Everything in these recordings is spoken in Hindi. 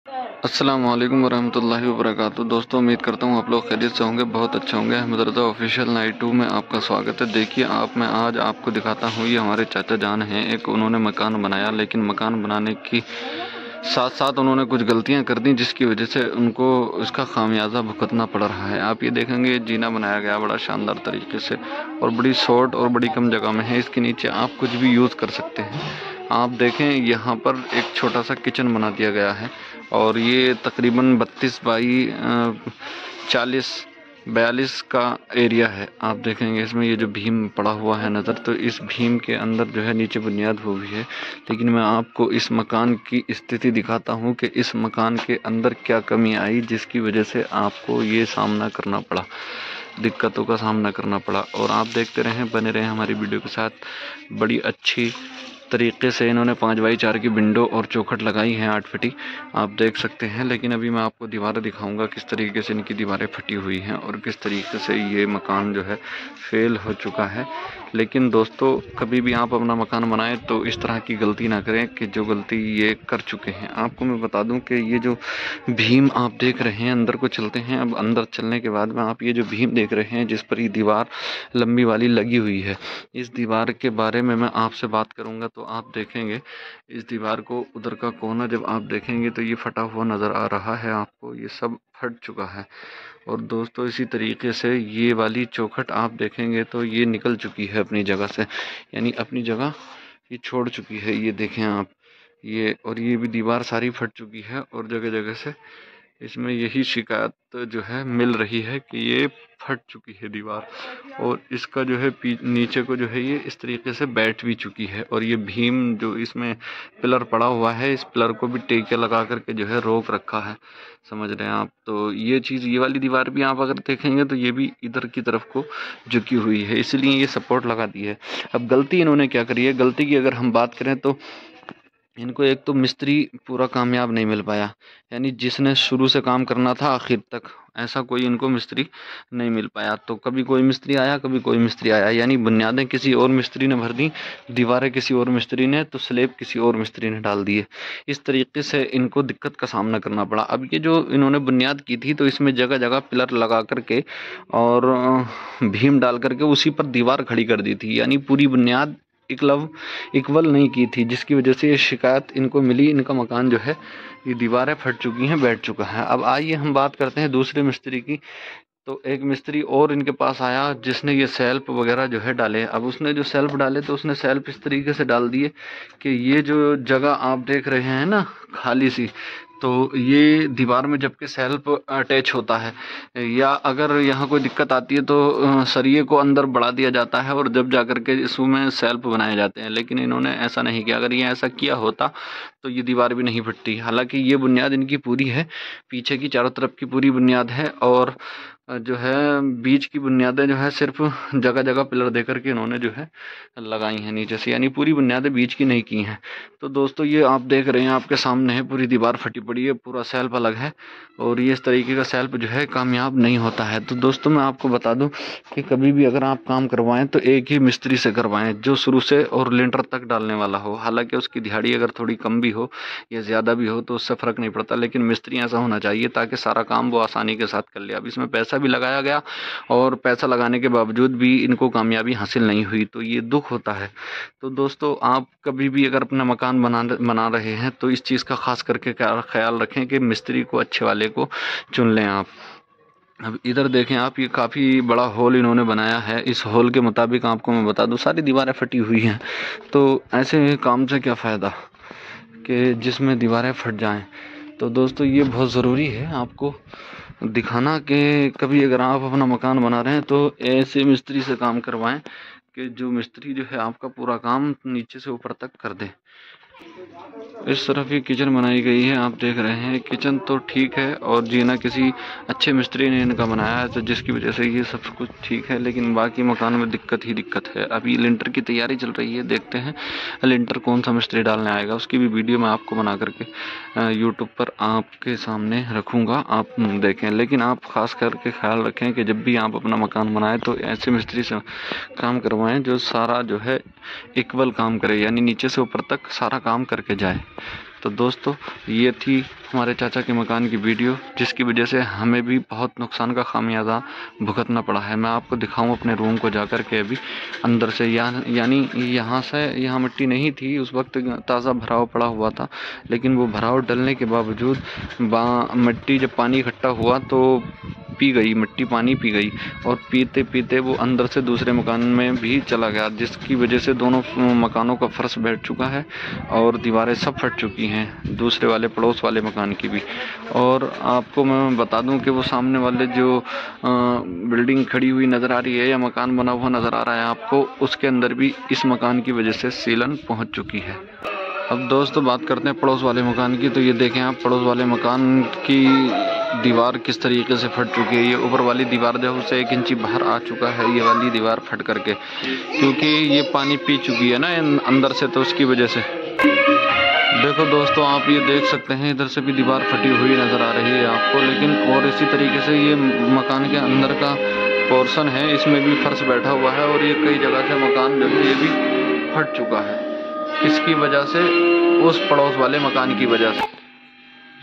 अस्सलाम वालेकुम वरहमतुल्लाहि वबरकातुहू। दोस्तों, उम्मीद करता हूँ आप लोग खैरियत से होंगे, बहुत अच्छे होंगे। अहमद रज़ा ऑफिशियल नाइट 2 में आपका स्वागत है। देखिए मैं आज आपको दिखाता हूँ, ये हमारे चाचा जान हैं। एक उन्होंने मकान बनाया, लेकिन मकान बनाने की साथ साथ उन्होंने कुछ गलतियाँ कर दी, जिसकी वजह से उनको इसका खामियाजा भुगतना पड़ रहा है। आप ये देखेंगे, जीना बनाया गया बड़ा शानदार तरीके से और बड़ी शॉर्ट और बड़ी कम जगह में है। इसके नीचे आप कुछ भी यूज़ कर सकते हैं। आप देखें, यहाँ पर एक छोटा सा किचन बना दिया गया है और ये तकरीबन 32 बाई 40-42 का एरिया है। आप देखेंगे इसमें ये जो भीम पड़ा हुआ है नज़र, तो इस भीम के अंदर जो है नीचे बुनियाद हुई है। लेकिन मैं आपको इस मकान की स्थिति दिखाता हूँ कि इस मकान के अंदर क्या कमी आई, जिसकी वजह से आपको ये सामना करना पड़ा, दिक्कतों का सामना करना पड़ा। और आप देखते रहें, बने रहें हमारी वीडियो के साथ। बड़ी अच्छी तरीके से इन्होंने 5x4 की विंडो और चौखट लगाई है 8 फीटी, आप देख सकते हैं। लेकिन अभी मैं आपको दीवारें दिखाऊंगा, किस तरीके से इनकी दीवारें फटी हुई हैं और किस तरीके से ये मकान जो है फेल हो चुका है। लेकिन दोस्तों, कभी भी आप अपना मकान बनाएं तो इस तरह की गलती ना करें कि जो गलती ये कर चुके हैं। आपको मैं बता दूं कि ये जो भीम आप देख रहे हैं, अंदर को चलते हैं। अब अंदर चलने के बाद में आप ये जो भीम देख रहे हैं, जिस पर ये दीवार लंबी वाली लगी हुई है, इस दीवार के बारे में मैं आपसे बात करूंगा। तो आप देखेंगे इस दीवार को, उधर का कोना जब आप देखेंगे तो ये फटा हुआ नज़र आ रहा है आपको, ये सब फट चुका है। और दोस्तों, इसी तरीके से ये वाली चौखट आप देखेंगे तो ये निकल चुकी है अपनी जगह से, यानी अपनी जगह ये छोड़ चुकी है। ये देखें आप, ये और ये भी दीवार सारी फट चुकी है और जगह जगह से इसमें यही शिकायत जो है मिल रही है कि ये फट चुकी है दीवार। और इसका जो है नीचे को जो है ये इस तरीके से बैठ भी चुकी है। और ये भीम जो इसमें पिलर पड़ा हुआ है, इस पिलर को भी टेके लगा करके जो है रोक रखा है, समझ रहे हैं आप। तो ये चीज़, ये वाली दीवार भी आप अगर देखेंगे तो ये भी इधर की तरफ को झुकी हुई है, इसलिए ये सपोर्ट लगा दी है। अब गलती इन्होंने क्या करी है, गलती की अगर हम बात करें तो इनको एक तो मिस्त्री पूरा कामयाब नहीं मिल पाया, यानी जिसने शुरू से काम करना था आखिर तक, ऐसा कोई इनको मिस्त्री नहीं मिल पाया। तो कभी कोई मिस्त्री आया, कभी कोई मिस्त्री आया, यानी बुनियादें किसी और मिस्त्री ने भर दी, दीवारें किसी और मिस्त्री ने, तो स्लेब किसी और मिस्त्री ने डाल दिए। इस तरीके से इनको दिक्कत का सामना करना पड़ा। अब ये जो इन्होंने बुनियाद की थी, तो इसमें जगह जगह पिलर लगा करके और भीम डाल करके उसी पर दीवार खड़ी कर दी थी, यानी पूरी बुनियाद इक्वल नहीं की थी, जिसकी वजह से ये शिकायत इनको मिली। इनका मकान जो है, ये दीवारें फट चुकी हैं, बैठ चुका है। अब आइए हम बात करते हैं दूसरे मिस्त्री की। तो एक मिस्त्री और इनके पास आया, जिसने ये सेल्फ वगैरह जो है डाले। अब उसने जो सेल्फ डाले, तो उसने सेल्फ इस तरीके से डाल दिए कि ये जो जगह आप देख रहे हैं ना खाली सी, तो ये दीवार में जबकि सेल्फ अटैच होता है, या अगर यहाँ कोई दिक्कत आती है तो सरिये को अंदर बढ़ा दिया जाता है और जब जाकर के इसमें सेल्फ बनाए जाते हैं। लेकिन इन्होंने ऐसा नहीं किया। अगर ये ऐसा किया होता तो ये दीवार भी नहीं फटती। हालांकि ये बुनियाद इनकी पूरी है, पीछे की चारों तरफ की पूरी बुनियाद है, और जो है बीच की बुनियादें जो है सिर्फ जगह जगह पिलर दे करके इन्होंने जो है लगाई हैं नीचे से, यानी पूरी बुनियादें बीच की नहीं की हैं। तो दोस्तों, ये आप देख रहे हैं, आपके सामने है, पूरी दीवार फटी पड़ी है, पूरा सेल्फ अलग है, और ये इस तरीके का सेल्फ जो है कामयाब नहीं होता है। तो दोस्तों, मैं आपको बता दूं कि कभी भी अगर आप काम करवाएं तो एक ही मिस्त्री से करवाएं, जो शुरू से और लेंटर तक डालने वाला हो। हालांकि उसकी दिहाड़ी अगर थोड़ी कम भी हो या ज़्यादा भी हो तो उससे फ़र्क नहीं पड़ता, लेकिन मिस्त्री ऐसा होना चाहिए ताकि सारा काम वो आसानी के साथ कर ले। अब इसमें पैसा भी लगाया गया और पैसा लगाने के बावजूद भी इनको कामयाबी हासिल नहीं हुई, तो ये दुख होता है। तो दोस्तों, आप कभी भी अगर अपना मकान बना रहे हैं तो इस चीज़ का खास करके ख्याल रखें कि मिस्त्री को अच्छे वाले को चुन लें आप। अब इधर देखें आप, ये काफ़ी बड़ा हॉल इन्होंने बनाया है। इस हॉल के मुताबिक आपको मैं बता दूं, सारी दीवारें फटी हुई हैं। तो ऐसे काम से क्या फ़ायदा कि जिसमें दीवारें फट जाएं। तो दोस्तों, ये बहुत ज़रूरी है आपको दिखाना कि कभी अगर आप अपना मकान बना रहे हैं तो ऐसे मिस्त्री से काम करवाएं कि जो मिस्त्री जो है आपका पूरा काम नीचे से ऊपर तक कर दे। इस तरफ ये किचन बनाई गई है, आप देख रहे हैं। किचन तो ठीक है, और जीना किसी अच्छे मिस्त्री ने इनका बनाया है, तो जिसकी वजह से ये सब कुछ ठीक है। लेकिन बाकी मकान में दिक्कत ही दिक्कत है। अभी लिंटर की तैयारी चल रही है, देखते हैं लिंटर कौन सा मिस्त्री डालने आएगा। उसकी भी वीडियो मैं आपको बना करके यूट्यूब पर आपके सामने रखूँगा, आप देखें। लेकिन आप खास करके ख्याल रखें कि जब भी आप अपना मकान बनाएं तो ऐसे मिस्त्री से काम करवाएं जो सारा जो है इक्वल काम करे, यानी नीचे से ऊपर तक सारा काम करके जाए। तो दोस्तों, ये थी हमारे चाचा के मकान की वीडियो, जिसकी वजह से हमें भी बहुत नुकसान का खामियाजा भुगतना पड़ा है। मैं आपको दिखाऊं अपने रूम को जाकर के अभी अंदर से, यानी यहाँ मिट्टी नहीं थी उस वक्त, ताज़ा भराव पड़ा हुआ था, लेकिन वो भराव डलने के बावजूद मिट्टी जब पानी इकट्ठा हुआ तो पी गई, मिट्टी पानी पी गई और पीते पीते वो अंदर से दूसरे मकान में भी चला गया, जिसकी वजह से दोनों मकानों का फर्श बैठ चुका है और दीवारें सब फट चुकी हैं, दूसरे वाले पड़ोस वाले मकान की भी। और आपको मैं बता दूं कि वो सामने वाले जो बिल्डिंग खड़ी हुई नज़र आ रही है या मकान बना हुआ नज़र आ रहा है आपको, उसके अंदर भी इस मकान की वजह से सीलन पहुँच चुकी है। अब दोस्तों बात करते हैं पड़ोस वाले मकान की। तो ये देखें आप, पड़ोस वाले मकान की दीवार किस तरीके से फट चुकी है। ये ऊपर वाली दीवार जो है उससे 1 इंची बाहर आ चुका है, ये वाली दीवार फट करके, क्योंकि ये पानी पी चुकी है ना अंदर से, तो उसकी वजह से। देखो दोस्तों, आप ये देख सकते हैं इधर से भी दीवार फटी हुई नज़र आ रही है आपको, लेकिन और इसी तरीके से ये मकान के अंदर का पोर्शन है, इसमें भी फर्श बैठा हुआ है और ये कई जगह से मकान जो है ये भी फट चुका है। किसकी वजह से? उस पड़ोस वाले मकान की वजह से।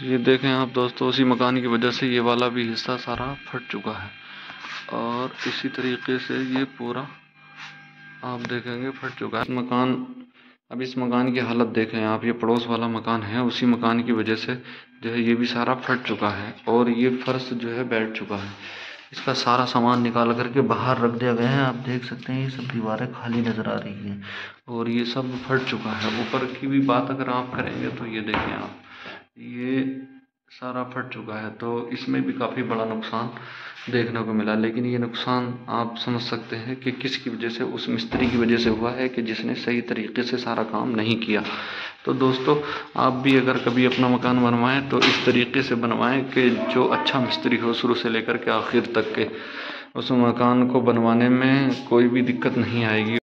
ये देखें आप दोस्तों, उसी मकान की वजह से ये वाला भी हिस्सा सारा फट चुका है और इसी तरीके से ये पूरा आप देखेंगे फट चुका है मकान। अब इस मकान की हालत देखें आप, ये पड़ोस वाला मकान है, उसी मकान की वजह से जो है ये भी सारा फट चुका है और ये फर्श जो है बैठ चुका है। इसका सारा सामान निकाल करके बाहर रख दिया गया है। आप देख सकते हैं ये सब दीवारें खाली नज़र आ रही हैं और ये सब फट चुका है। ऊपर की भी बात अगर आप करेंगे तो ये देखें आप, ये सारा फट चुका है, तो इसमें भी काफ़ी बड़ा नुकसान देखने को मिला। लेकिन ये नुकसान आप समझ सकते हैं कि किसकी वजह से, उस मिस्त्री की वजह से हुआ है कि जिसने सही तरीके से सारा काम नहीं किया। तो दोस्तों, आप भी अगर कभी अपना मकान बनवाएं तो इस तरीके से बनवाएं कि जो अच्छा मिस्त्री हो, शुरू से लेकर के आखिर तक के, उस मकान को बनवाने में कोई भी दिक्कत नहीं आएगी।